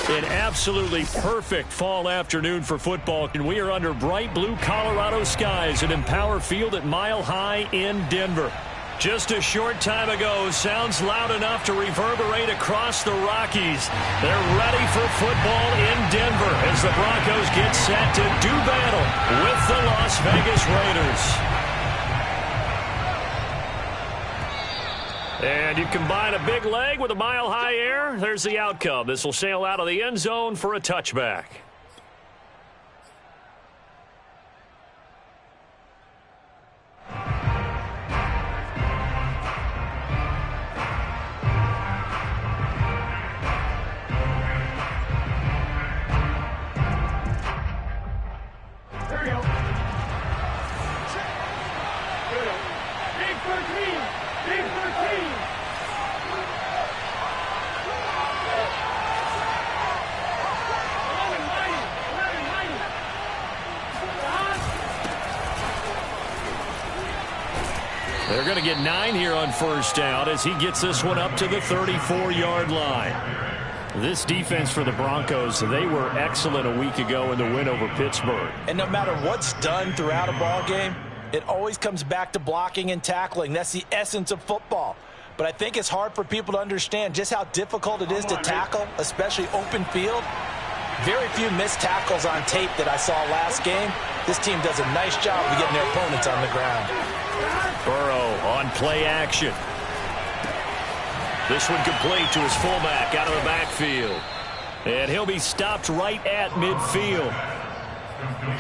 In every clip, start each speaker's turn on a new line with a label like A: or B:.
A: An absolutely perfect fall afternoon for football, and we are under bright blue Colorado skies at Empower Field at Mile High in Denver. Just a short time ago, sounds loud enough to reverberate across the Rockies. They're ready for football in Denver as the Broncos get set to do battle with the Las Vegas Raiders. And you combine a big leg with a mile-high air, there's the outcome. This will sail out of the end zone for a touchback.
B: There you go. Big 13. Big 13.
A: They're going to get 9 here on first down as he gets this one up to the 34-yard line. This defense for the Broncos, they were excellent a week ago in the win over Pittsburgh.
C: And no matter what's done throughout a ball game, it always comes back to blocking and tackling. That's the essence of football. But I think it's hard for people to understand just how difficult it is to tackle, especially open field. Very few missed tackles on tape that I saw last game. This team does a nice job of getting their opponents on the ground.
A: Burrow on play action. This one complete to his fullback out of the backfield. And he'll be stopped right at midfield.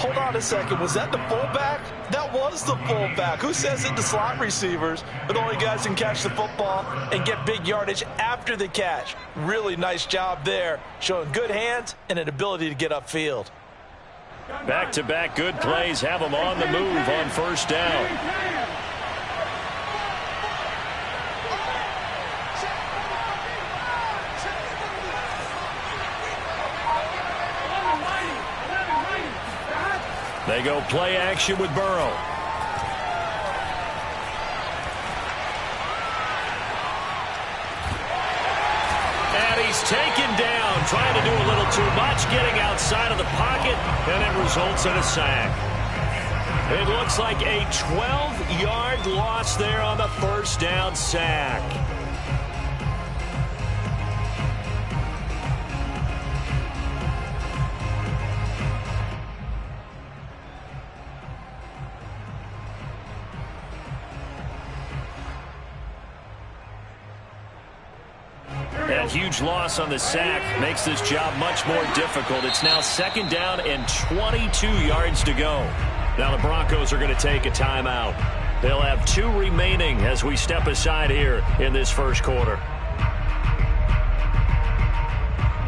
C: Hold on a second. Was that the fullback? That was the fullback. Who says it? The slot receivers are the only guys who can catch the football and get big yardage after the catch. Really nice job there, showing good hands and an ability to get upfield.
A: Back-to-back good plays have them on the move on first down. They go play action with Burrow. And he's taken down, trying to do a little too much, getting outside of the pocket, and it results in a sack. It looks like a 12-yard loss there on the first down sack. That huge loss on the sack makes this job much more difficult. It's now second down and 22 yards to go. Now the Broncos are going to take a timeout. They'll have 2 remaining as we step aside here in this first quarter.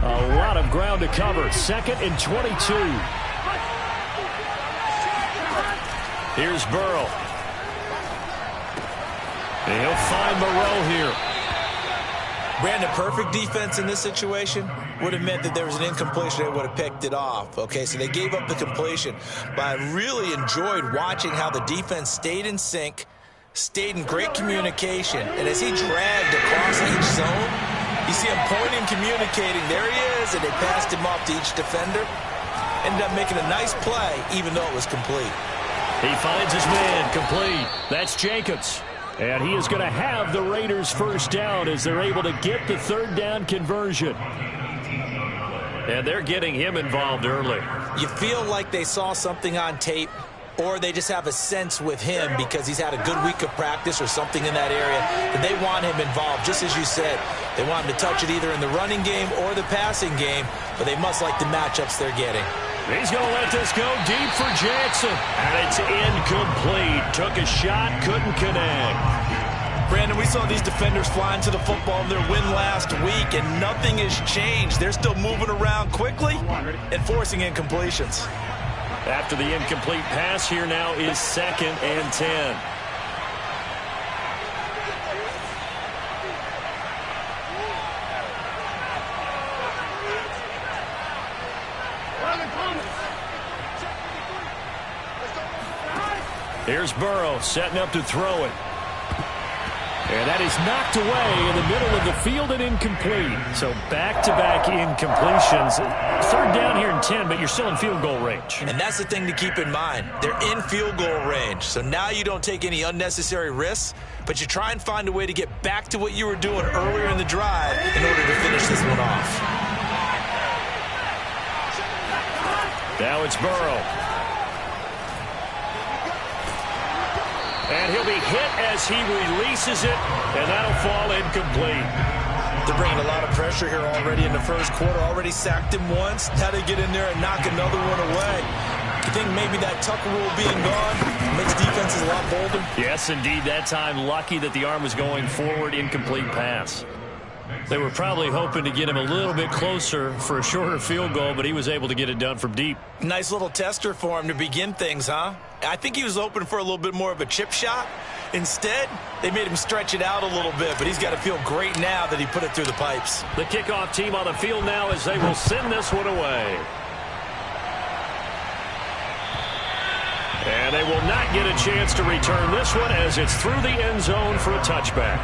A: A lot of ground to cover. Second and 22. Here's Burrow. And he'll find Moreau here.
C: Brandon, perfect defense in this situation would have meant that there was an incompletion. They would have picked it off. Okay, so they gave up the completion. But I really enjoyed watching how the defense stayed in sync, stayed in great communication. And as he dragged across each zone, you see him pointing, communicating. There he is, and they passed him off to each defender. Ended up making a nice play, even though it was complete.
A: He finds his man complete. That's Jacobs. And he is going to have the Raiders first down as they're able to get the third down conversion. And they're getting him involved early.
C: You feel like they saw something on tape, or they just have a sense with him because he's had a good week of practice or something in that area that they want him involved. Just as you said, they want him to touch it either in the running game or the passing game, but they must like the matchups they're getting.
A: He's going to let this go deep for Jackson. And it's incomplete. Took a shot, couldn't connect.
C: Brandon, we saw these defenders flying to the football in their win last week, and nothing has changed. They're still moving around quickly and forcing incompletions.
A: After the incomplete pass, here now is second and 10. Here's Burrow setting up to throw it. And that is knocked away in the middle of the field and incomplete. So back-to-back incompletions. Third down here in 10, but you're still in field goal range.
C: And that's the thing to keep in mind. They're in field goal range. So now you don't take any unnecessary risks, but you try and find a way to get back to what you were doing earlier in the drive in order to finish this one off.
A: Now it's Burrow. And he'll be hit as he releases it, and that'll fall incomplete.
C: They're bringing a lot of pressure here already in the first quarter. Already sacked him once. Had to get in there and knock another one away. I think maybe that Tucker rule being gone makes defenses a lot bolder.
A: Yes, indeed. That time, lucky that the arm was going forward. Incomplete pass. They were probably hoping to get him a little bit closer for a shorter field goal, but he was able to get it done from deep.
C: Nice little tester for him to begin things, huh? I think he was hoping for a little bit more of a chip shot. Instead, they made him stretch it out a little bit, but he's got to feel great now that he put it through the pipes.
A: The kickoff team on the field now as they will send this one away. And they will not get a chance to return this one as it's through the end zone for a touchback.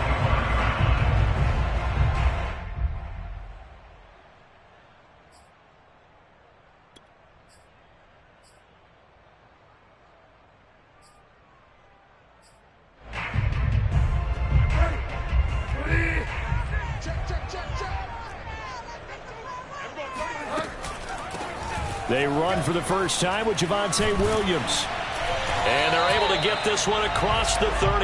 A: They run for the first time with Javonte Williams. And they're able to get this one across the 35.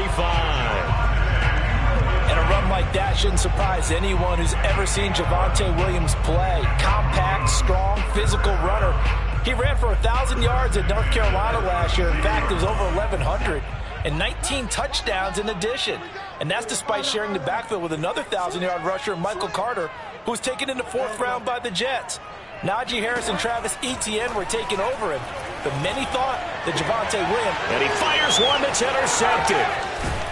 C: And a run like that shouldn't surprise anyone who's ever seen Javonte Williams play. Compact, strong, physical runner. He ran for 1,000 yards at North Carolina last year. In fact, it was over 1,100. And 19 touchdowns in addition. And that's despite sharing the backfield with another 1,000-yard rusher, Michael Carter, who was taken in the 4th round by the Jets. Najee Harris and Travis Etienne were taking over him, but many thought that Javonte Williams.
A: And he fires one that's intercepted.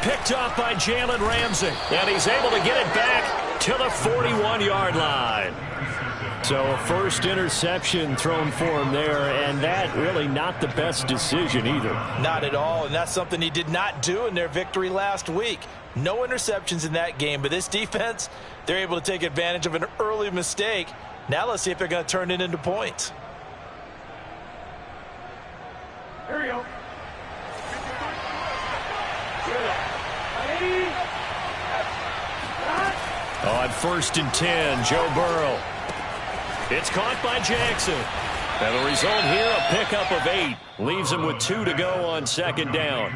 A: Picked off by Jalen Ramsey. And he's able to get it back to the 41-yard line. So a first interception thrown for him there, and that really not the best decision either.
C: Not at all, and that's something he did not do in their victory last week. No interceptions in that game, but this defense, they're able to take advantage of an early mistake. Now let's see if they're going to turn it into points.
B: Here we go.
A: On 1st and 10, Joe Burrow. It's caught by Jackson. And the result here, a pickup of 8. Leaves him with 2 to go on 2nd down.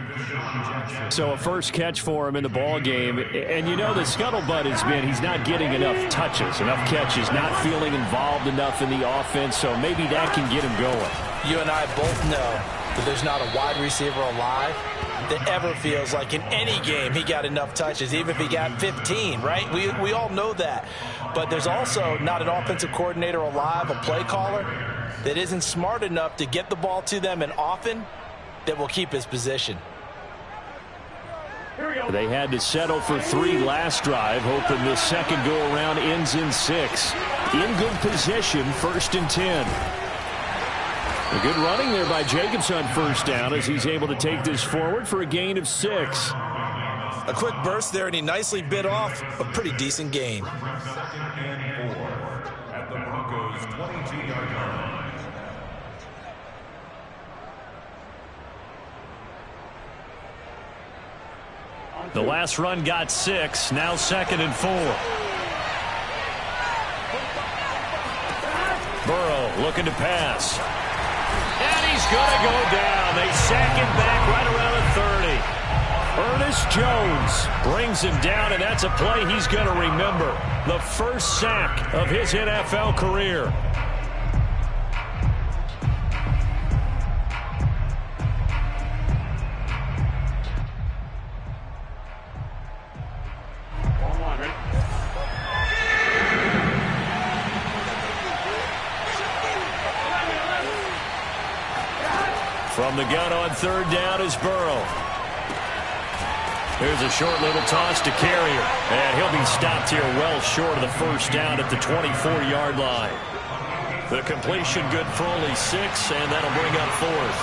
A: So a first catch for him in the ball game. And you know the scuttlebutt has been he's not getting enough touches, enough catches, not feeling involved enough in the offense. So maybe that can get him going.
C: You and I both know that there's not a wide receiver alive that ever feels like in any game he got enough touches, even if he got 15, right? We all know that. But there's also not an offensive coordinator alive, a play caller, that isn't smart enough to get the ball to them and often that will keep his position.
A: They had to settle for 3 last drive, hoping this second go-around ends in 6. In good position, 1st and 10. A good running there by Jacobs on 1st down as he's able to take this forward for a gain of 6.
C: A quick burst there, and he nicely bit off a pretty decent gain.
D: 2nd and 4 at the Broncos' 22-yard line.
A: The last run got 6. Now 2nd and 4. Burrow looking to pass. And he's going to go down. They sack him back right around the 30. Ernest Jones brings him down, and that's a play he's going to remember. The first sack of his NFL career. From the gun on 3rd down is Burrow. Here's a short little toss to Carrier. And he'll be stopped here well short of the 1st down at the 24-yard line. The completion good for only 6, and that'll bring up 4th.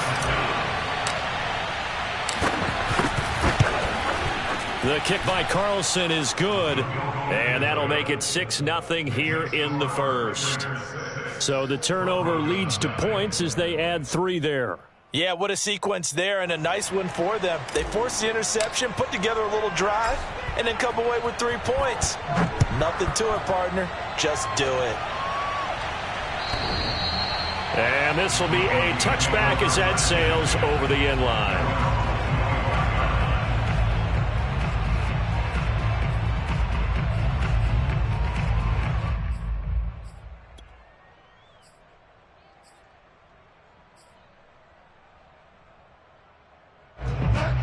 A: The kick by Carlson is good, and that'll make it 6-0 here in the first. So the turnover leads to points as they add 3 there.
C: Yeah, what a sequence there, and a nice one for them. They forced the interception, put together a little drive, and then come away with 3 points. Nothing to it, partner. Just do it.
A: And this will be a touchback as that sails over the end line.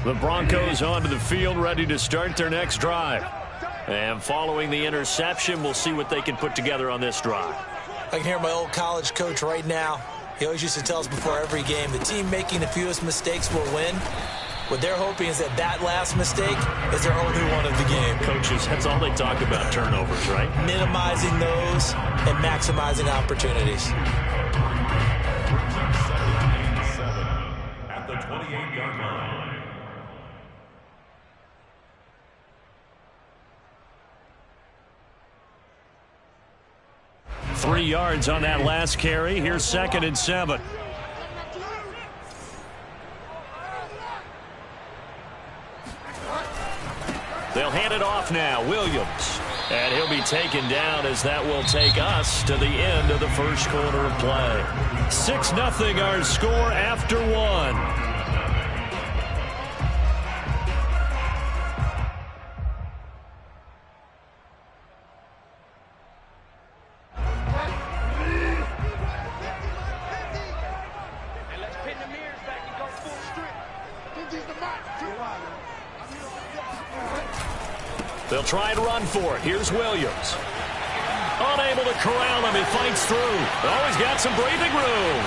A: The Broncos onto the field, ready to start their next drive. And following the interception, we'll see what they can put together on this drive.
C: I can hear my old college coach right now. He always used to tell us before every game, the team making the fewest mistakes will win. What they're hoping is that last mistake is their only one of the game.
A: Coaches, that's all they talk about, turnovers, right?
C: Minimizing those and maximizing opportunities.
D: At the 28-yard line.
A: 3 yards on that last carry. Here's 2nd and 7. They'll hand it off now. Williams. And he'll be taken down as that will take us to the end of the first quarter of play. 6-0 our score after 1. They'll try and run for it. Here's Williams. Unable to corral him. He fights through. Oh, he's got some breathing room.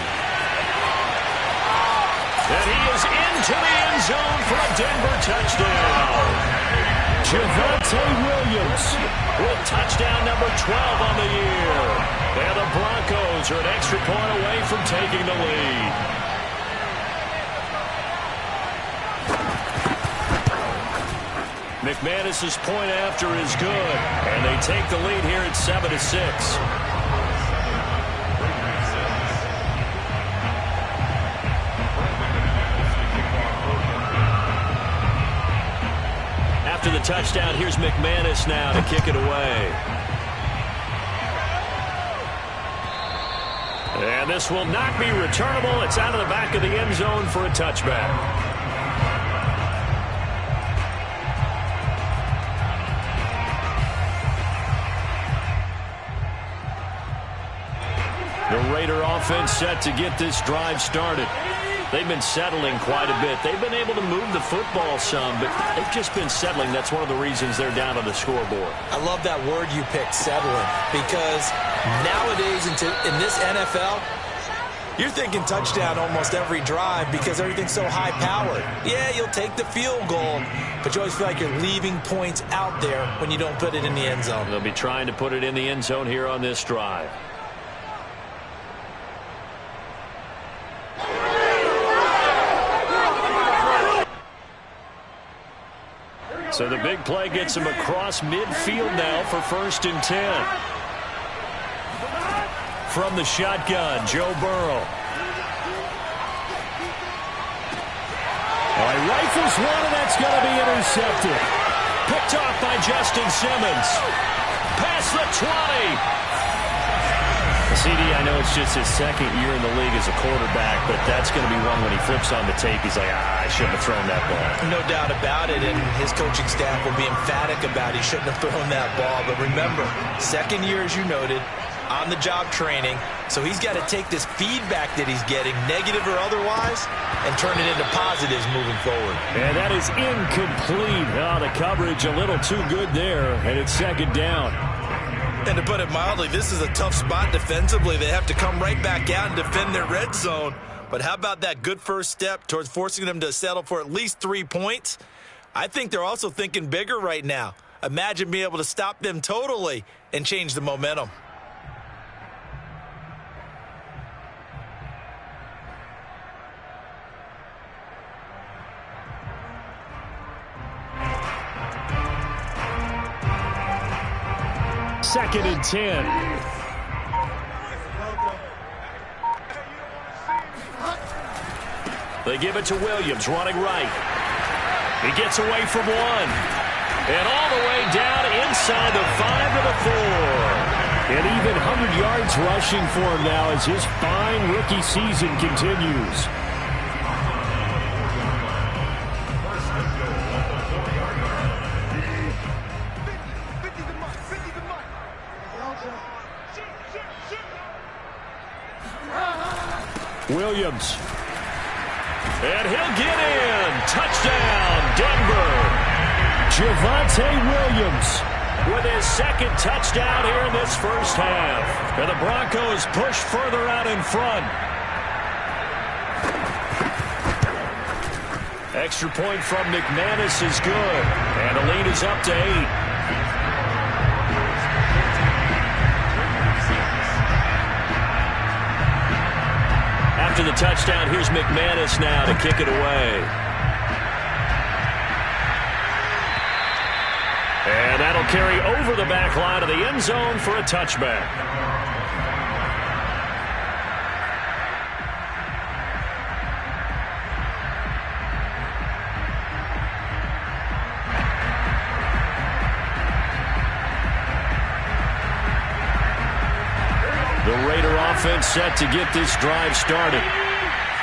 A: And he is into the end zone for a Denver touchdown. Javonte Williams with touchdown number 12 on the year. And the Broncos are an extra point away from taking the lead. McManus's point after is good, and they take the lead here at 7-6. After the touchdown, here's McManus now to kick it away. And this will not be returnable. It's out of the back of the end zone for a touchback. The Raider offense set to get this drive started. They've been settling quite a bit. They've been able to move the football some, but they've just been settling. That's one of the reasons they're down on the scoreboard.
C: I love that word you picked, settling, because nowadays in this NFL, you're thinking touchdown almost every drive because everything's so high-powered. Yeah, you'll take the field goal, but you always feel like you're leaving points out there when you don't put it in the end zone.
A: They'll be trying to put it in the end zone here on this drive. So the big play gets him across midfield now for 1st and 10. From the shotgun, Joe Burrow. All right, rifles one, and that's going to be intercepted. Picked off by Justin Simmons. Past the 20. CD, I know it's just his 2nd year in the league as a quarterback, but that's going to be one when he flips on the tape, he's like, I shouldn't have thrown that ball.
C: No doubt about it, and his coaching staff will be emphatic about he shouldn't have thrown that ball. But remember, 2nd year, as you noted, on-the-job training, so he's got to take this feedback that he's getting, negative or otherwise, and turn it into positives moving forward.
A: And that is incomplete. Oh, the coverage a little too good there, and it's 2nd down.
C: And to put it mildly, this is a tough spot defensively. They have to come right back out and defend their red zone. But how about that good first step towards forcing them to settle for at least 3 points? I think they're also thinking bigger right now. Imagine being able to stop them totally and change the momentum.
A: 2nd and 10. They give it to Williams, running right. He gets away from one. And all the way down inside the 5 to the 4. And even 100 yards rushing for him now as his fine rookie season continues. Williams. And he'll get in. Touchdown, Denver. Javonte Williams with his 2nd touchdown here in this first half. And the Broncos push further out in front. Extra point from McManus is good. And the lead is up to 8. After the touchdown, here's McManus now to kick it away. And that'll carry over the back line of the end zone for a touchback. The Raider offense set to get this drive started.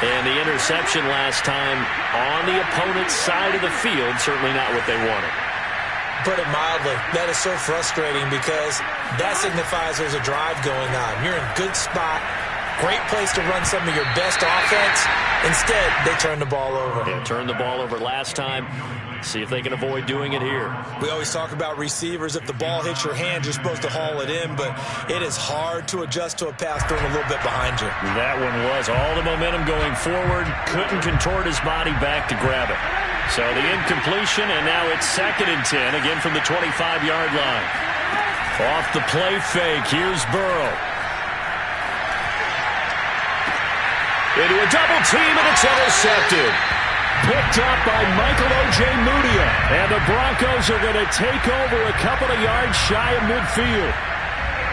A: And the interception last time on the opponent's side of the field, certainly not what they wanted.
C: Put it mildly, that is so frustrating because that signifies there's a drive going on. You're in good spot, great place to run some of your best offense. Instead, they turn the ball over.
A: Yeah, turned the ball over last time. See if they can avoid doing it here.
C: We always talk about receivers. If the ball hits your hand, you're supposed to haul it in, but it is hard to adjust to a pass thrown a little bit behind you.
A: That one was all the momentum going forward. Couldn't contort his body back to grab it. So the incompletion, and now it's 2nd and 10, again from the 25-yard line. Off the play fake, here's Burrow. Into a double team, and it's intercepted. Picked up by Michael Ojemudia. And the Broncos are going to take over a couple of yards shy of midfield.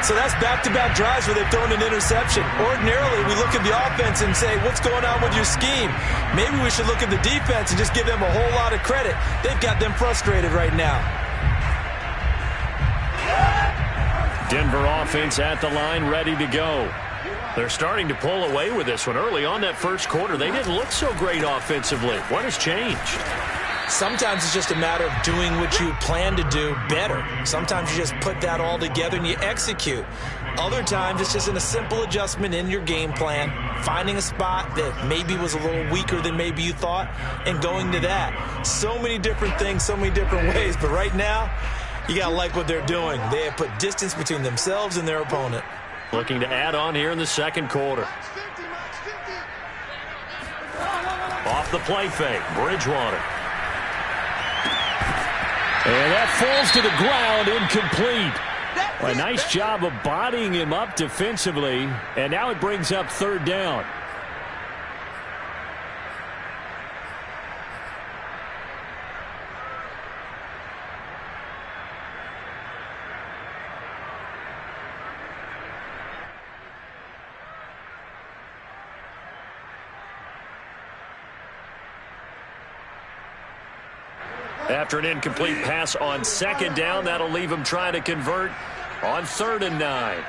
C: So that's back-to-back drives where they've thrown an interception. Ordinarily, we look at the offense and say, what's going on with your scheme? Maybe we should look at the defense and just give them a whole lot of credit. They've got them frustrated right now.
A: Denver offense at the line, ready to go. They're starting to pull away with this one. Early on that first quarter, they didn't look so great offensively. What has changed?
C: Sometimes it's just a matter of doing what you plan to do better. Sometimes you just put that all together and you execute. Other times it's just in a simple adjustment in your game plan, finding a spot that maybe was a little weaker than maybe you thought, and going to that. So many different things, so many different ways. But right now, you got to like what they're doing. They have put distance between themselves and their opponent.
A: Looking to add on here in the second quarter. Off the play fake, Bridgewater. And that falls to the ground, incomplete. A nice job of bodying him up defensively, and now it brings up 3rd down. After an incomplete pass on 2nd down, that'll leave him trying to convert on 3rd and 9.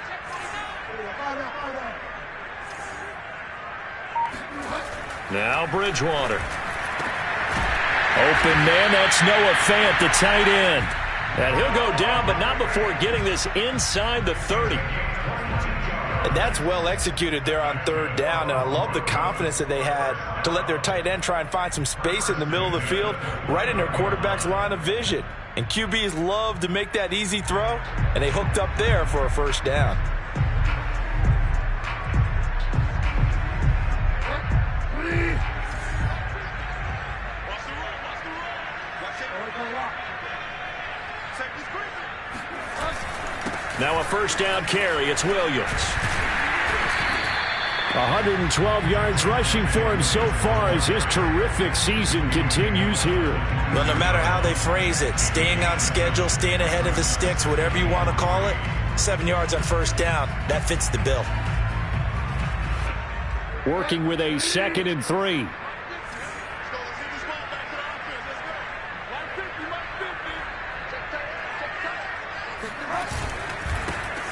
A: Now Bridgewater. Open man, that's Noah Fant, the tight end. And he'll go down, but not before getting this inside the 30.
C: And that's well executed there on 3rd down, and I love the confidence that they had to let their tight end try and find some space in the middle of the field, right in their quarterback's line of vision. And QBs love to make that easy throw, and they hooked up there for a 1st down.
A: Now a 1st down carry. It's Williams. 112 yards rushing for him so far as his terrific season continues here.
C: Well, no matter how they phrase it, staying on schedule, staying ahead of the sticks, whatever you want to call it, 7 yards on first down. That fits the bill.
A: Working with a 2nd and 3.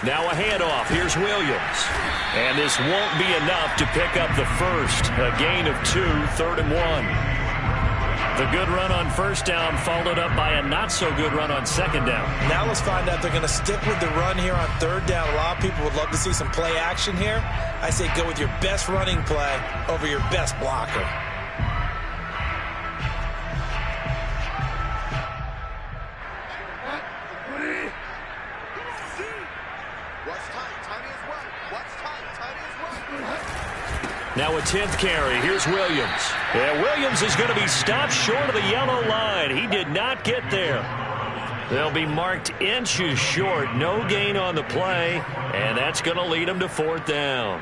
A: Now a handoff. Here's Williams. And this won't be enough to pick up the first. A gain of 2, 3rd and 1. The good run on first down followed up by a not-so-good run on second down.
C: Now let's find out they're going to stick with the run here on third down. A lot of people would love to see some play action here. I say go with your best running play over your best blocker.
A: Now a 10th carry. Here's Williams. Yeah, Williams is going to be stopped short of the yellow line. He did not get there. They'll be marked inches short. No gain on the play, and that's going to lead them to 4th down.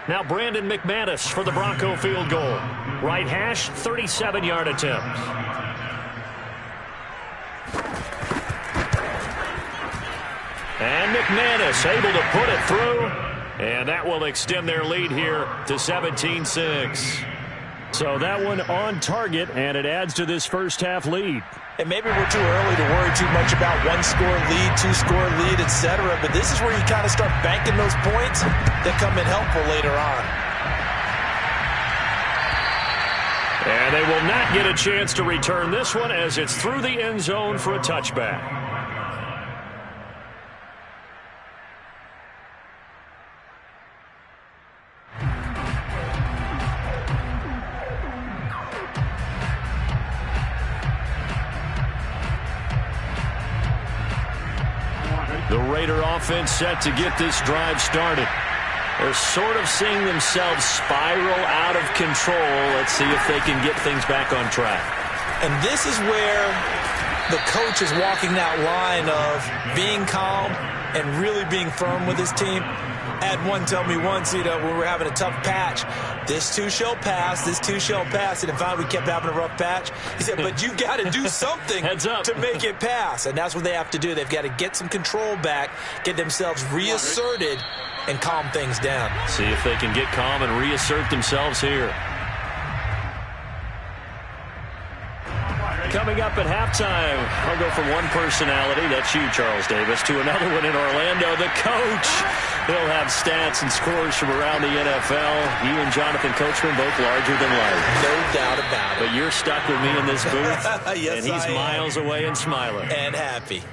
A: Now Brandon McManus for the Bronco field goal. Right hash, 37-yard attempt. And McManus able to put it through. And that will extend their lead here to 17-6. So that one on target, and it adds to this first half lead.
C: And maybe we're too early to worry too much about 1-score lead, 2-score lead, etc. But this is where you kind of start banking those points that come in helpful later on.
A: And they will not get a chance to return this one as it's through the end zone for a touchback. The Raider offense set to get this drive started. They're sort of seeing themselves spiral out of control. Let's see if they can get things back on track.
C: And this is where the coach is walking that line of being calm and really being firm with his team. I had one tell me once, when we were having a tough patch, this too shall pass, this too shall pass. And finally we kept having a rough patch. He said, but you got to do something to make it pass. And that's what they have to do. They've got to get some control back, get themselves reasserted, and calm things down.
A: See if they can get calm and reassert themselves here. Coming up at halftime, I'll go from one personality, that's you, Charles Davis, to another one in Orlando, the coach. He'll have stats and scores from around the NFL. You and Jonathan Coachman, both larger than life.
C: No doubt about it.
A: But you're stuck with me in this booth,
C: yes,
A: and he's miles away and smiling.
C: And happy.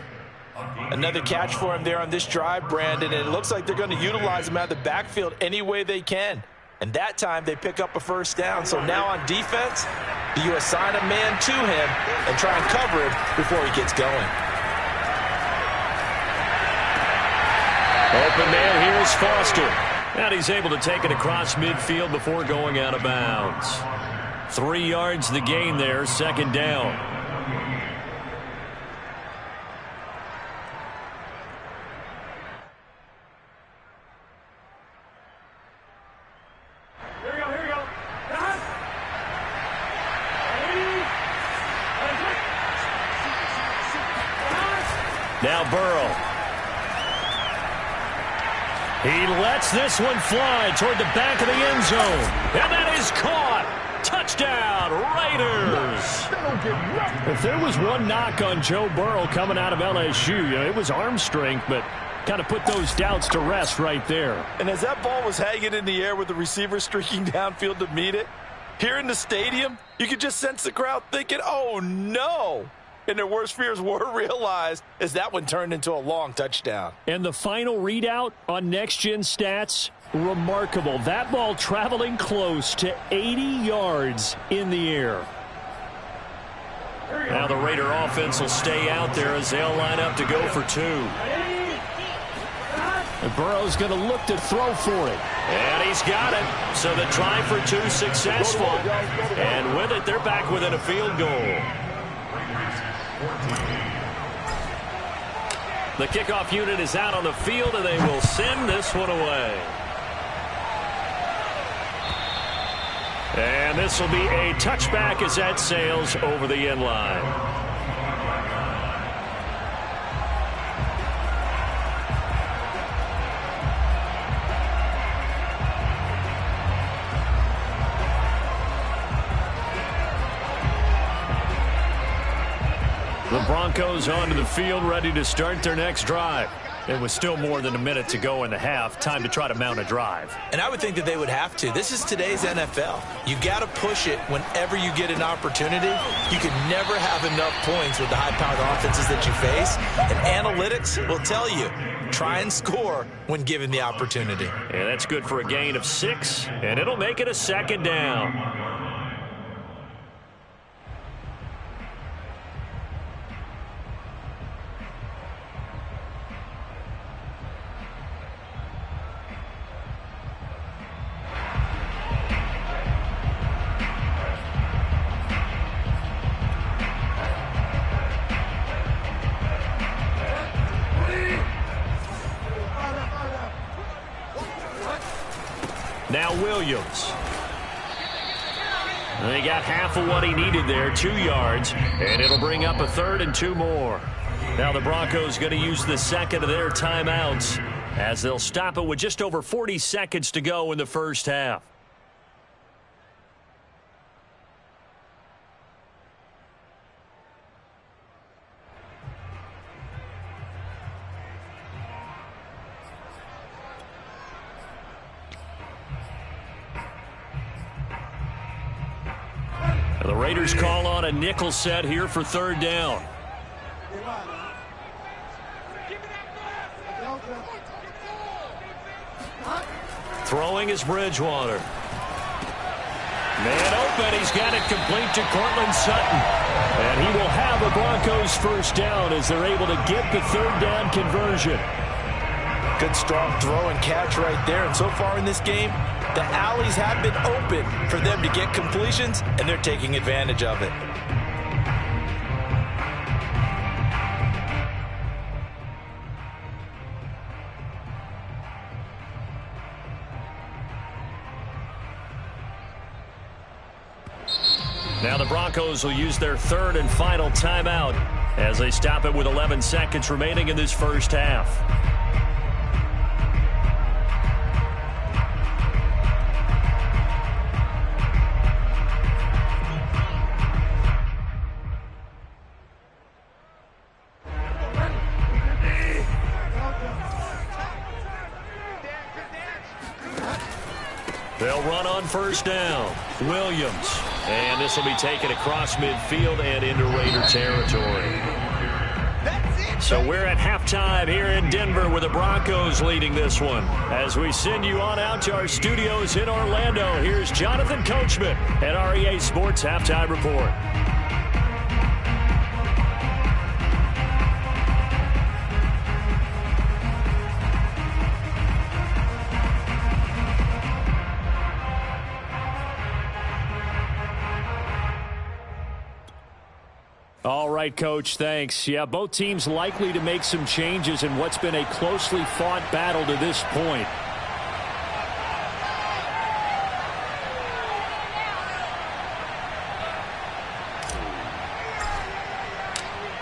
C: Another catch for him there on this drive, Brandon, and it looks like they're going to utilize him out of the backfield any way they can. And that time they pick up a first down. So now on defense, do you assign a man to him and try and cover him before he gets going?
A: Open man, here is Foster. And he's able to take it across midfield before going out of bounds. 3 yards the gain there, 2nd down. Now Burrow. He lets this one fly toward the back of the end zone. And that is caught. Touchdown, Raiders. If there was one knock on Joe Burrow coming out of LSU, it was arm strength, but kind of put those doubts to rest right there.
C: And as that ball was hanging in the air with the receiver streaking downfield to meet it, here in the stadium, you could just sense the crowd thinking, oh, no. And their worst fears were realized as that one turned into a long touchdown.
A: And the final readout on Next Gen Stats, remarkable. That ball traveling close to 80 yards in the air. Now the Raider offense will stay out there as they'll line up to go for 2. And Burrow's going to look to throw for it. And he's got it. So the try for 2 successful. And with it, they're back within a field goal. The kickoff unit is out on the field, and they will send this one away. And this will be a touchback as that sails over the end line. The Broncos onto the field, ready to start their next drive. It was still more than a minute to go in the half. Time to try to mount a drive.
C: And I would think that they would have to. This is today's NFL. You got to push it whenever you get an opportunity. You can never have enough points with the high-powered offenses that you face. And analytics will tell you, try and score when given the opportunity.
A: And that's good for a gain of 6, and it'll make it a second down. Now Williams. They got half of what he needed there, 2 yards, and it'll bring up a 3rd and 2 more. Now the Broncos going to use the second of their timeouts as they'll stop it with just over 40 seconds to go in the first half. The Raiders call on a nickel set here for 3rd down. Throwing is Bridgewater. Man open. He's got it complete to Cortland Sutton. And he will have a Broncos first down as they're able to get the 3rd down conversion.
C: Good strong throw and catch right there. And so far in this game, the alleys have been open for them to get completions, and they're taking advantage of it.
A: Now the Broncos will use their 3rd and final timeout as they stop it with 11 seconds remaining in this first half. They'll run on first down. Williams. And this will be taken across midfield and into Raider territory. So we're at halftime here in Denver with the Broncos leading this one. As we send you on out to our studios in Orlando, here's Jonathan Coachman at REA Sports Halftime Report. All right, Coach, thanks. Yeah, both teams likely to make some changes in what's been a closely fought battle to this point.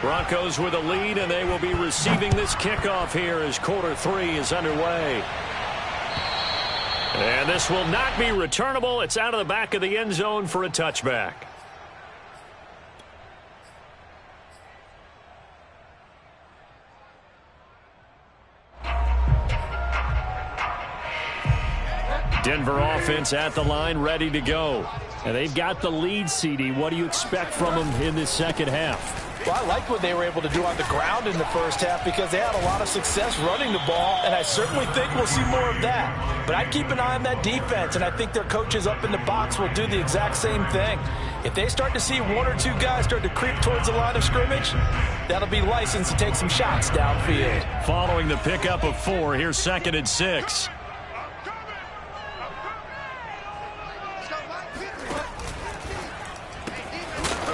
A: Broncos with a lead, and they will be receiving this kickoff here as quarter 3 is underway. And this will not be returnable. It's out of the back of the end zone for a touchback. Denver offense at the line, ready to go. And they've got the lead, CD. What do you expect from them in this second half?
C: Well, I like what they were able to do on the ground in the first half because they had a lot of success running the ball, and I certainly think we'll see more of that. But I'd keep an eye on that defense, and I think their coaches up in the box will do the exact same thing. If they start to see 1 or 2 guys start to creep towards the line of scrimmage, that'll be licensed to take some shots downfield.
A: Following the pickup of 4, here's 2nd and 6.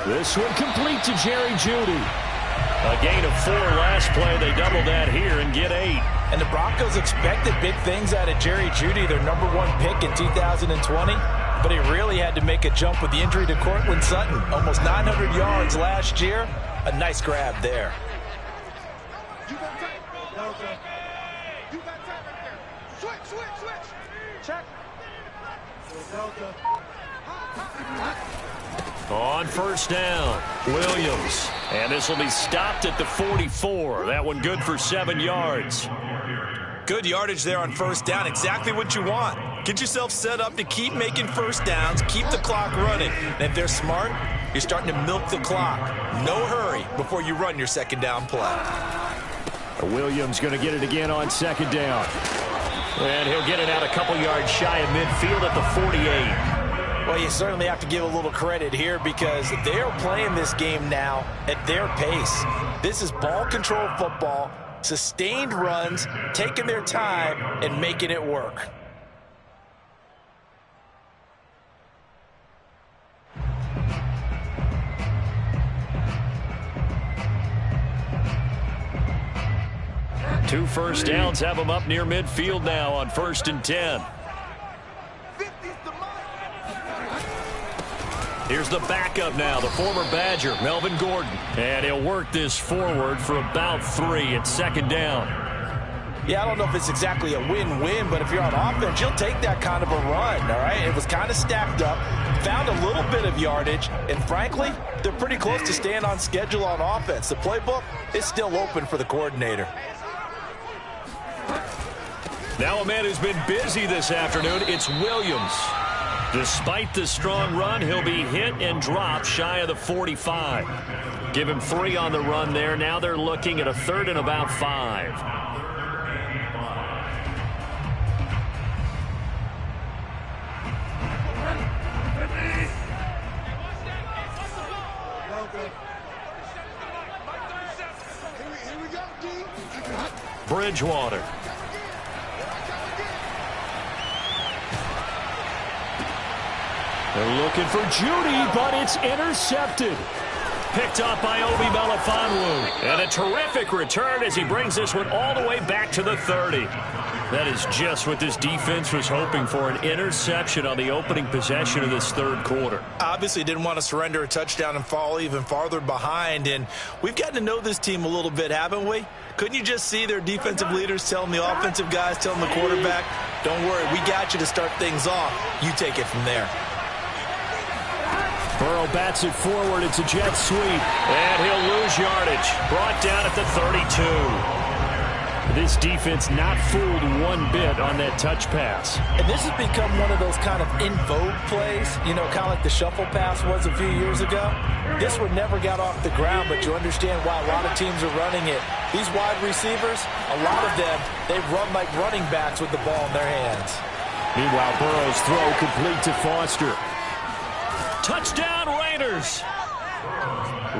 A: This one complete to Jerry Jeudy. A gain of 4 last play. They double that here and get 8.
C: And the Broncos expected big things out of Jerry Jeudy, their #1 pick in 2020. But he really had to make a jump with the injury to Cortland Sutton. Almost 900 yards last year. A nice grab there.
B: You got time. Okay. You got time right there. Switch. Check. Delta.
A: On first down, Williams. And this will be stopped at the 44. That one good for 7 yards.
C: Good yardage there on first down. Exactly what you want. Get yourself set up to keep making first downs, keep the clock running. And if they're smart, you're starting to milk the clock. No hurry before you run your second down play.
A: Williams going to get it again on second down. And he'll get it out a couple yards shy of midfield at the 48.
C: Well, you certainly have to give a little credit here because they're playing this game now at their pace. This is ball control football, sustained runs, taking their time and making it work.
A: Two first downs have them up near midfield now on 1st and 10. Here's the backup now, the former Badger, Melvin Gordon. And he'll work this forward for about 3 at second down.
C: Yeah, I don't know if it's exactly a win-win, but if you're on offense, you'll take that kind of a run, all right? It was kind of stacked up, found a little bit of yardage, and frankly, they're pretty close to staying on schedule on offense. The playbook is still open for the coordinator.
A: Now a man who's been busy this afternoon, it's Williams. Despite the strong run, he'll be hit and dropped shy of the 45. Give him 3 on the run there. Now they're looking at a 3rd and about 5. Bridgewater. They're looking for Judy, but it's intercepted. Picked up by Obi Melifonwu. And a terrific return as he brings this one all the way back to the 30. That is just what this defense was hoping for, an interception on the opening possession of this third quarter.
C: Obviously didn't want to surrender a touchdown and fall even farther behind, and we've gotten to know this team a little bit, haven't we? Couldn't you just see their defensive leaders telling the offensive guys, telling the quarterback, don't worry, we got you to start things off. You take it from there.
A: Burrow bats it forward. It's a jet sweep. And he'll lose yardage. Brought down at the 32. This defense not fooled one bit on that touch pass.
C: And this has become one of those kind of in vogue plays, you know, kind of like the shuffle pass was a few years ago. This one never got off the ground, but you understand why a lot of teams are running it. These wide receivers, a lot of them, they run like running backs with the ball in their hands.
A: Meanwhile, Burrow's throw complete to Foster. Touchdown, Raiders!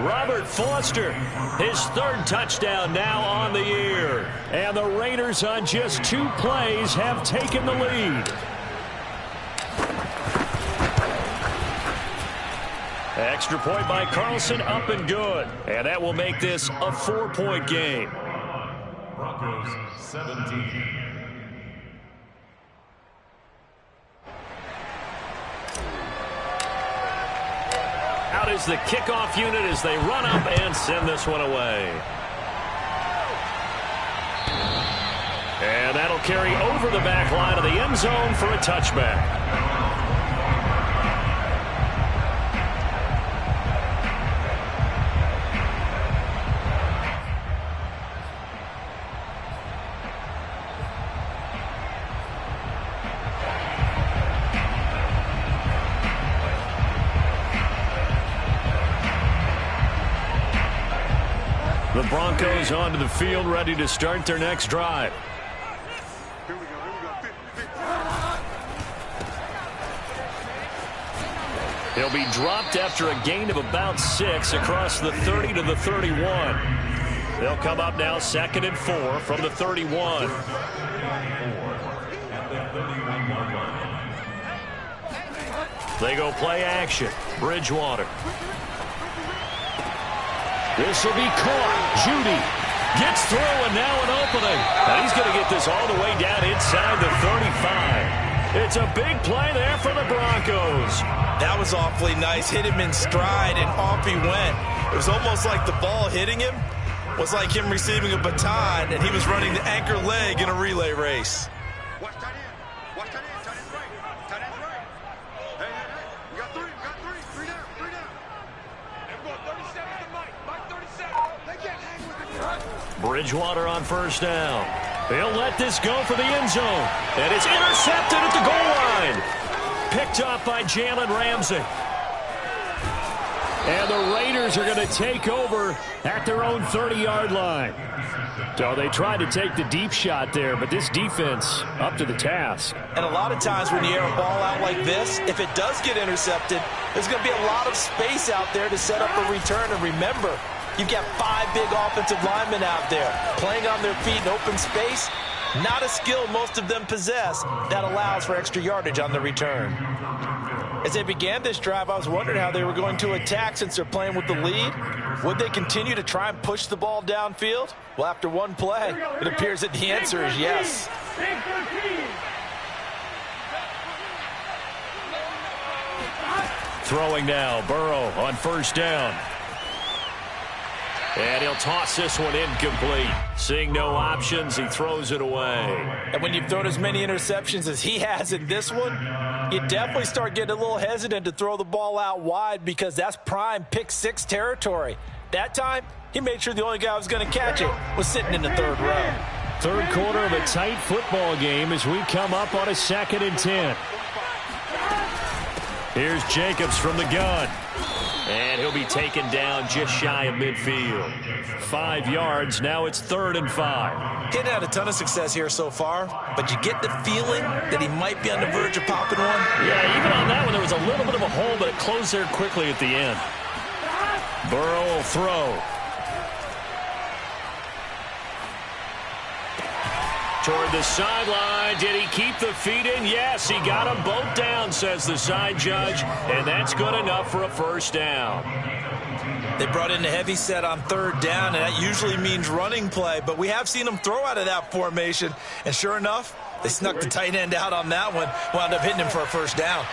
A: Robert Foster, his 3rd touchdown now on the year. And the Raiders on just 2 plays have taken the lead. Extra point by Carlson, up and good. And that will make this a 4-point game.
D: Broncos 17.
A: Out is the kickoff unit as they run up and send this one away. And that'll carry over the back line of the end zone for a touchback. The Broncos onto the field, ready to start their next drive.
B: Here we go.
A: He'll be dropped after a gain of about 6 across the 30 to the 31. They'll come up now 2nd and 4 from the 31. They go play action. Bridgewater. This will be caught. Judy gets through, and now an opening. And he's going to get this all the way down inside the 35. It's a big play there for the Broncos.
C: That was awfully nice. Hit him in stride, and off he went. It was almost like the ball hitting him was like him receiving a baton, and he was running the anchor leg in a relay race.
B: Watch tight end. Watch tight end. Tight end's right. Tight end's right. Hey, hey, hey. We got three. We got three. Three down. Three down. They're going 37 to Mike. Mike 37. They can't hang with it.
A: Bridgewater on first down. They'll let this go for the end zone. And it's intercepted at the goal line. Picked up by Jalen Ramsey. And the Raiders are going to take over at their own 30-yard line. So they tried to take the deep shot there, but this defense up to the task.
C: And a lot of times when you air a ball out like this, if it does get intercepted, there's going to be a lot of space out there to set up a return. And remember, you've got 5 big offensive linemen out there playing on their feet in open space. Not a skill most of them possess that allows for extra yardage on the return. As they began this drive, I was wondering how they were going to attack since they're playing with the lead. Would they continue to try and push the ball downfield? Well, after one play, it appears that the answer is yes.
A: Throwing now, Burrow on first down. And he'll toss this one incomplete. Seeing no options, he throws it away.
C: And when you've thrown as many interceptions as he has in this one, you definitely start getting a little hesitant to throw the ball out wide because that's prime pick 6 territory. That time, he made sure the only guy who was going to catch it was sitting in the third row.
A: Third quarter of a tight football game as we come up on a 2nd and 10. Here's Jacobs from the gun. And he'll be taken down just shy of midfield. 5 yards. Now it's 3rd and 5.
C: He hadn't had a ton of success here so far, but you get the feeling that he might be on the verge of popping one.
A: Yeah, even on that one, there was a little bit of a hole, but it closed there quickly at the end. Burrow will throw. Toward the sideline. Did he keep the feet in? Yes, he got them both down, says the side judge. And that's good enough for a first down.
C: They brought in the heavy set on 3rd down, and that usually means running play. But we have seen them throw out of that formation. And sure enough, they snuck the tight end out on that one. Wound up hitting him for a first down.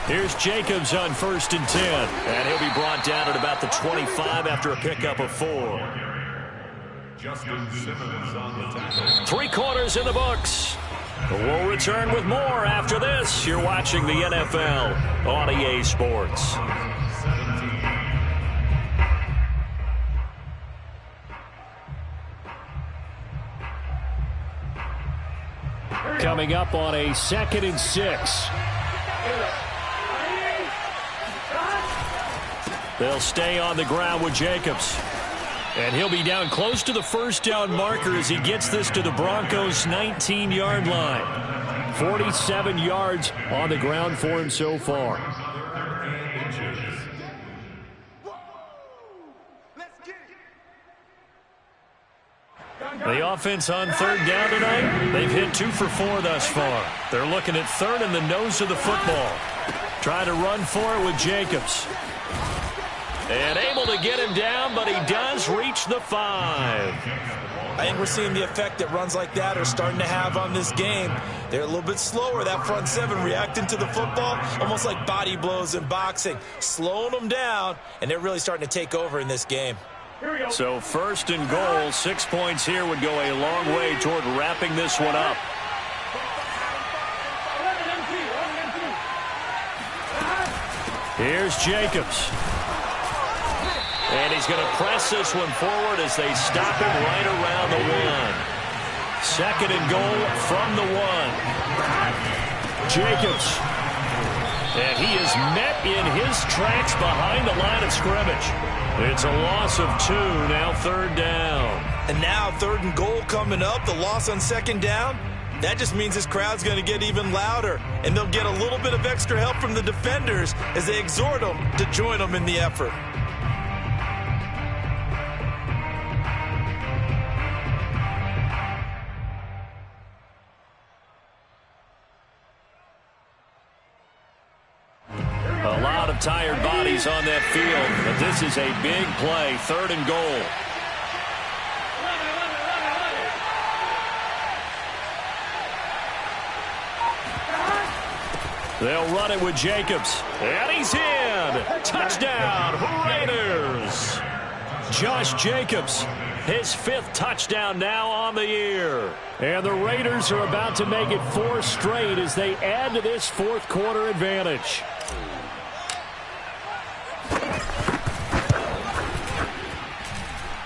A: Here's Jacobs on 1st and 10. And he'll be brought down at about the 25 after a pickup of 4.
D: Justin Simmons on the tackle.
A: 3 quarters in the books. We'll return with more after this. You're watching the NFL on EA Sports. Coming up on a 2nd and 6. They'll stay on the ground with Jacobs. And he'll be down close to the first down marker as he gets this to the Broncos' 19-yard line. 47 yards on the ground for him so far. The offense on 3rd down tonight, they've hit 2 for 4 thus far. They're looking at 3rd in the nose of the football. Trying to run for it with Jacobs. And able to get him down, but he does reach the 5.
C: I think we're seeing the effect that runs like that are starting to have on this game. They're a little bit slower, that front 7, reacting to the football, almost like body blows in boxing, slowing them down, and they're really starting to take over in this game.
A: So 1st and goal, 6 points here would go a long way toward wrapping this one up. Here's Jacobs. And he's going to press this one forward as they stop him right around the 1. 2nd and goal from the 1. Jacobs. And he is met in his tracks behind the line of scrimmage. It's a loss of 2, now 3rd down.
C: And now 3rd and goal coming up, the loss on 2nd down. That just means this crowd's going to get even louder, and they'll get a little bit of extra help from the defenders as they exhort them to join them in the effort.
A: A lot of tired bodies on that field, but this is a big play, 3rd and goal. They'll run it with Jacobs. And he's in. Touchdown, Raiders. Josh Jacobs, his 5th touchdown now on the year. And the Raiders are about to make it 4 straight as they add to this 4th quarter advantage.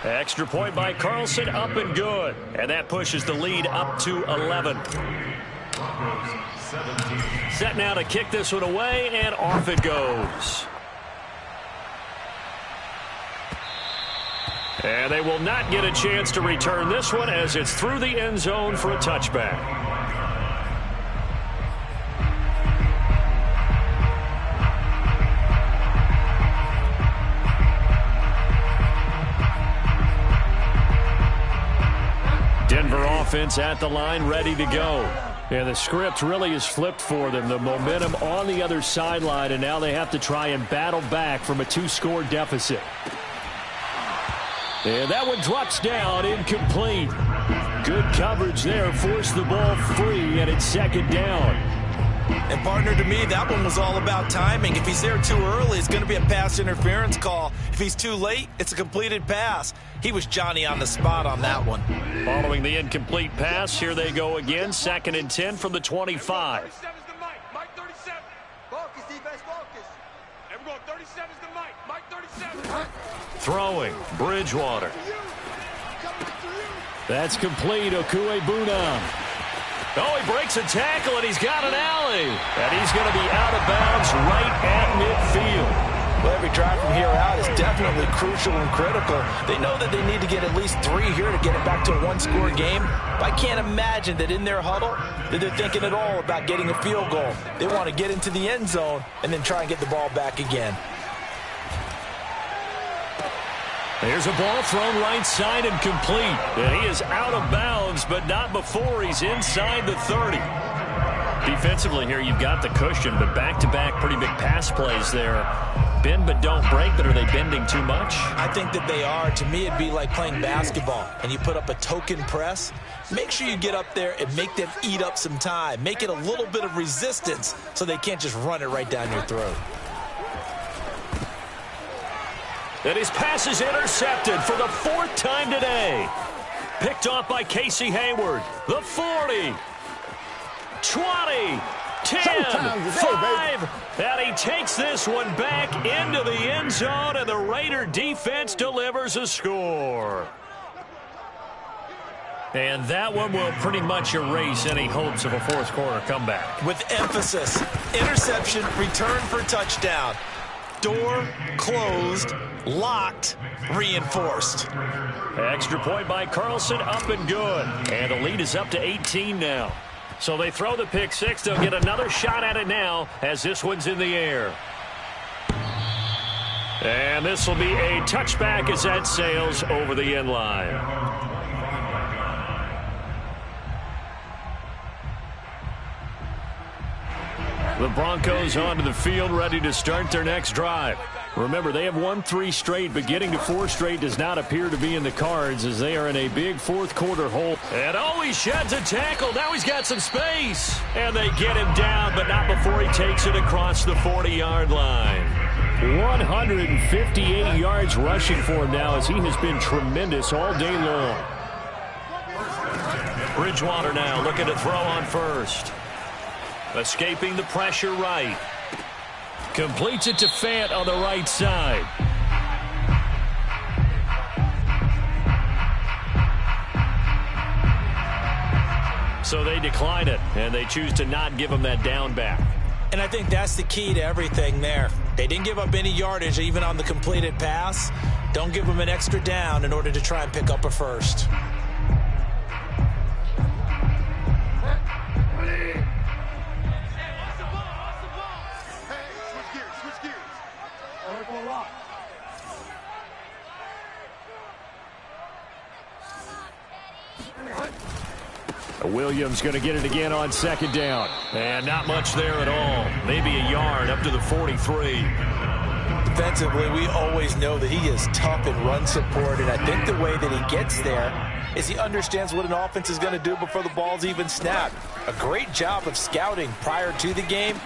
A: Extra point by Carlson, up and good. And that pushes the lead up to 11. Set now to kick this one away, and off it goes. And they will not get a chance to return this one as it's through the end zone for a touchback. Denver offense at the line, ready to go. And the script really is flipped for them. The momentum on the other sideline, and now they have to try and battle back from a 2-score deficit. And that one drops down, incomplete. Good coverage there, forced the ball free, and it's 2nd down.
C: And partner, to me, that one was all about timing. If he's there too early, it's going to be a pass interference call. If he's too late, it's a completed pass. He was Johnny on the spot on that one.
A: Following the incomplete pass, here they go again. 2nd and 10 from the 25.
B: Mike 37. Focus, defense, focus. And we're going 37 is the Mike. Mike 37.
A: Throwing, Bridgewater. That's complete, Okuebunam. Oh, he breaks a tackle, and he's got an alley. And he's going to be out of bounds right at midfield.
C: Well, every drive from here out is definitely crucial and critical. They know that they need to get at least 3 here to get it back to a 1-score game. But I can't imagine that in their huddle that they're thinking at all about getting a field goal. They want to get into the end zone and then try and get the ball back again.
A: There's a ball thrown right side and complete. And he is out of bounds, but not before he's inside the 30. Defensively here, you've got the cushion, but back-to-back pretty big pass plays there. Bend but don't break, but are they bending too much?
C: I think that they are. To me, it'd be like playing basketball, and you put up a token press. Make sure you get up there and make them eat up some time. Make it a little bit of resistance so they can't just run it right down your throat.
A: And his pass is intercepted for the 4th time today. Picked off by Casey Hayward. The 40, 20, 10, 5. And he takes this one back into the end zone, and the Raider defense delivers a score. And that one will pretty much erase any hopes of a 4th quarter comeback.
C: With emphasis, interception, return for touchdown. Door closed, locked, reinforced.
A: Extra point by Carlson, up and good. And the lead is up to 18 now. So they throw the pick 6. They'll get another shot at it now as this one's in the air. And this will be a touchback as that sails over the end line. The Broncos onto the field, ready to start their next drive. Remember, they have won 3 straight, but getting to 4 straight does not appear to be in the cards as they are in a big 4th quarter hole. And he sheds a tackle. Now he's got some space. And they get him down, but not before he takes it across the 40-yard line. 158 yards rushing for him now as he has been tremendous all day long. Bridgewater now looking to throw on first. Escaping the pressure right. Completes it to Fant on the right side. So they decline it, and they choose to not give him that down back.
C: And I think that's the key to everything there. They didn't give up any yardage even on the completed pass. Don't give them an extra down in order to try and pick up a first.
A: Williams going to get it again on 2nd down. And not much there at all. Maybe a yard up to the 43.
C: Defensively, we always know that he is tough in run support, and I think the way that he gets there is he understands what an offense is going to do before the ball's even snapped. A great job of scouting prior to the game.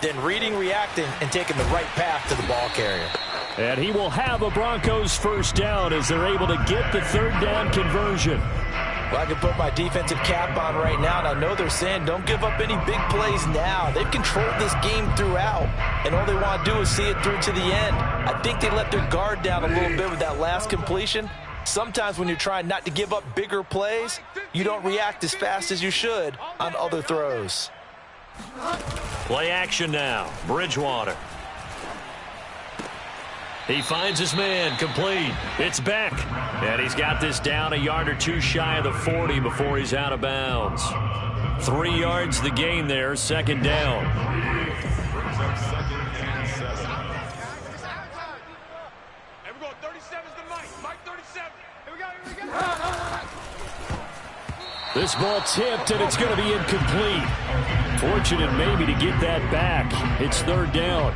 C: then reading, reacting, and taking the right path to the ball carrier.
A: And he will have a Broncos first down as they're able to get the third down conversion.
C: Well, I can put my defensive cap on right now, and I know they're saying don't give up any big plays now. They've controlled this game throughout, and all they want to do is see it through to the end. I think they let their guard down a little bit with that last completion. Sometimes when you're trying not to give up bigger plays, you don't react as fast as you should on other throws.
A: Play action now. Bridgewater. He finds his man, complete. It's Beck. And he's got this down a yard or two shy of the 40 before he's out of bounds. 3 yards the gain there, second down.
B: And we're going 37's the Mike 37. Here we go.
A: This ball tipped, and it's going to be incomplete. Fortunate maybe to get that back. It's third down.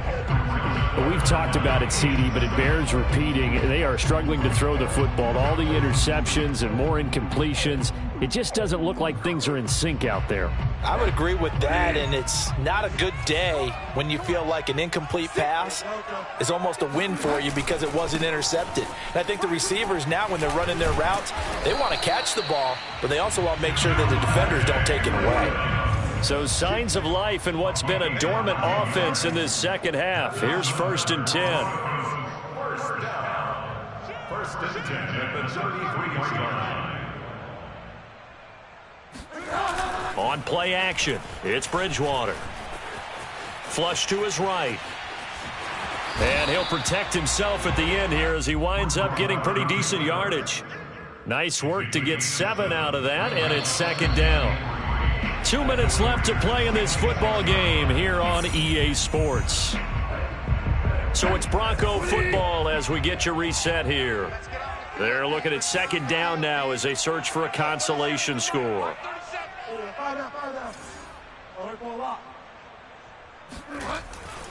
A: We've talked about it, CD, but it bears repeating. They are struggling to throw the football. All the interceptions and more incompletions. It just doesn't look like things are in sync out there.
C: I would agree with that, and it's not a good day when you feel like an incomplete pass is almost a win for you because it wasn't intercepted. And I think the receivers now, when they're running their routes, they want to catch the ball, but they also want to make sure that the defenders don't take it away.
A: So signs of life in what's been a dormant offense in this second half. Here's 1st and 10.
D: First and 10 at the 33-yard line.
A: On play action, it's Bridgewater. Flush to his right. And he'll protect himself at the end here as he winds up getting pretty decent yardage. Nice work to get 7 out of that, and it's second down. 2 minutes left to play in this football game here on EA Sports. So it's Bronco football as we get you reset here. They're looking at second down now as they search for a consolation score.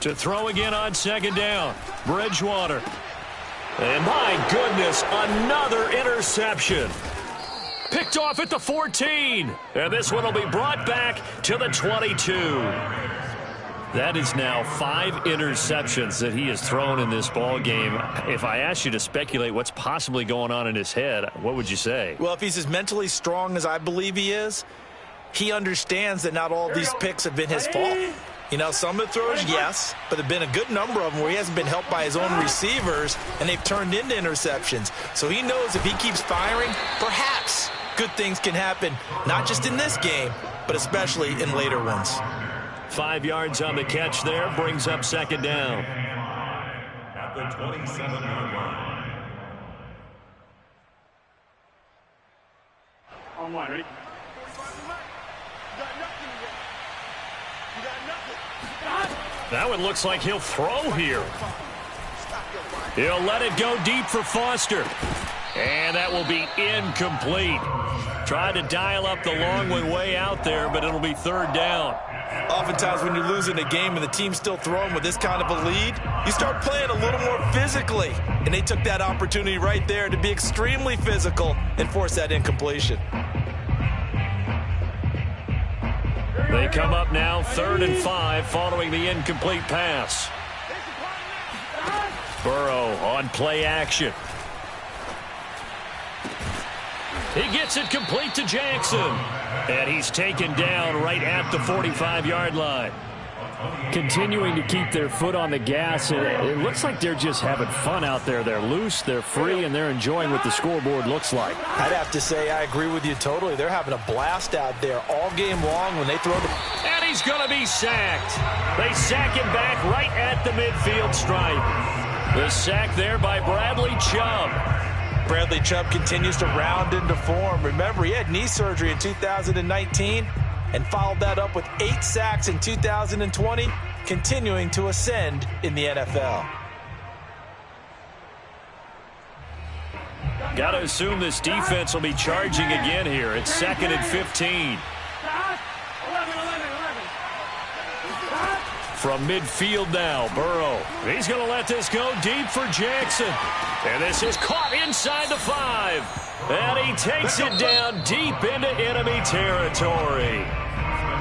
A: To throw again on second down, Bridgewater. And my goodness, another interception. Picked off at the 14. And this one will be brought back to the 22. That is now 5 interceptions that he has thrown in this ball game. If I asked you to speculate what's possibly going on in his head, what would you say?
C: Well, if he's as mentally strong as I believe he is, he understands that not all these picks have been his fault. You know, some of the throws, yes, but there have been a good number of them where he hasn't been helped by his own receivers, and they've turned into interceptions. So he knows if he keeps firing, perhaps good things can happen, not just in this game, but especially in later ones.
A: 5 yards on the catch there, brings up second down.
D: At the 27-yard line.
B: On one, ready?
A: That one looks like he'll throw here. He'll let it go deep for Foster. And that will be incomplete. Tried to dial up the long one way out there, but it'll be third down.
C: Oftentimes when you're losing a game and the team's still throwing with this kind of a lead, you start playing a little more physically. And they took that opportunity right there to be extremely physical and force that incompletion.
A: They come up now 3rd and 5 following the incomplete pass. Burrow on play action. He gets it complete to Jackson. And he's taken down right at the 45-yard line. Continuing to keep their foot on the gas. It looks like they're just having fun out there. They're loose, they're free, and they're enjoying what the scoreboard looks like.
C: I'd have to say I agree with you totally. They're having a blast out there all game long when they throw the...
A: And he's going to be sacked. They sack him back right at the midfield stripe. The sack there by Bradley Chubb.
C: Bradley Chubb continues to round into form. Remember, he had knee surgery in 2019 and followed that up with 8 sacks in 2020, continuing to ascend in the NFL.
A: Got to assume this defense will be charging again here. It's 2nd and 15. From midfield now, Burrow. He's going to let this go deep for Jackson. And this is caught inside the 5. And he takes it down deep into enemy territory.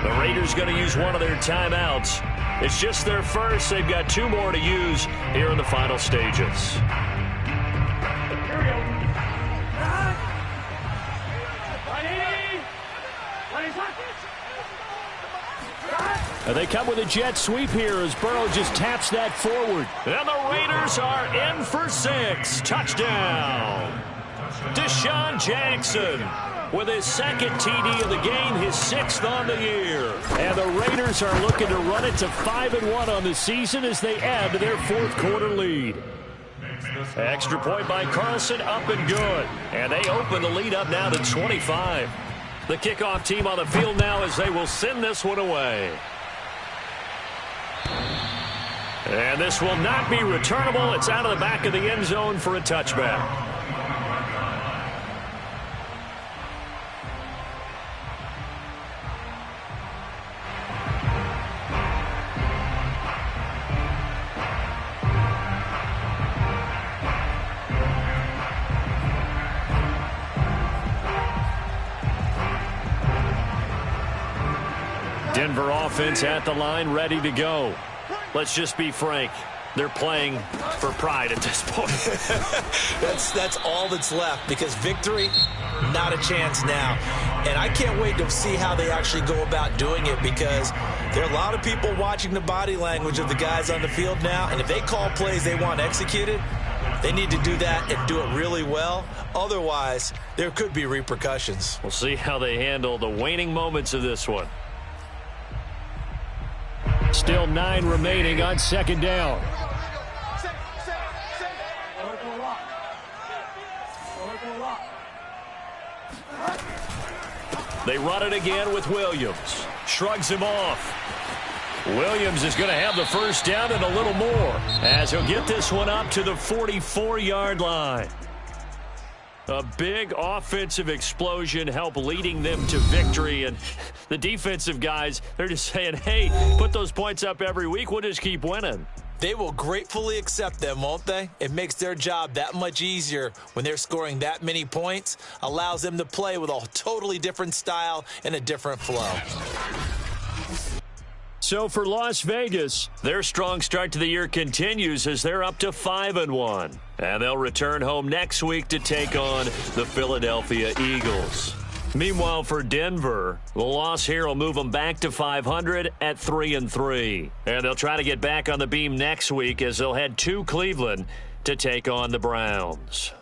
A: The Raiders going to use one of their timeouts. It's just their first. They've got 2 more to use here in the final stages. They come with a jet sweep here as Burrow just taps that forward. And the Raiders are in for 6. Touchdown. Deshaun Jackson with his 2nd TD of the game, his 6th on the year. And the Raiders are looking to run it to 5-1 on the season as they add to their 4th quarter lead. Extra point by Carlson, up and good. And they open the lead up now to 25. The kickoff team on the field now as they will send this one away. And this will not be returnable. It's out of the back of the end zone for a touchback. Denver offense at the line, ready to go. Let's just be frank. They're playing for pride at this point.
C: That's all that's left, because victory, not a chance now. And I can't wait to see how they actually go about doing it, because there are a lot of people watching the body language of the guys on the field now, and if they call plays they want executed, they need to do that and do it really well. Otherwise, there could be repercussions.
A: We'll see how they handle the waning moments of this one. Still 9 remaining on 2nd down. They run it again with Williams. Shrugs him off. Williams is going to have the 1st down and a little more as he'll get this one up to the 44-yard line. A big offensive explosion help leading them to victory. And the defensive guys, they're just saying, hey, put those points up every week. We'll just keep winning.
C: They will gratefully accept them, won't they? It makes their job that much easier when they're scoring that many points. Allows them to play with a totally different style and a different flow.
A: So for Las Vegas, their strong start to the year continues as they're up to 5-1. And they'll return home next week to take on the Philadelphia Eagles. Meanwhile, for Denver, the loss here will move them back to 500 at 3-3. And they'll try to get back on the beam next week as they'll head to Cleveland to take on the Browns.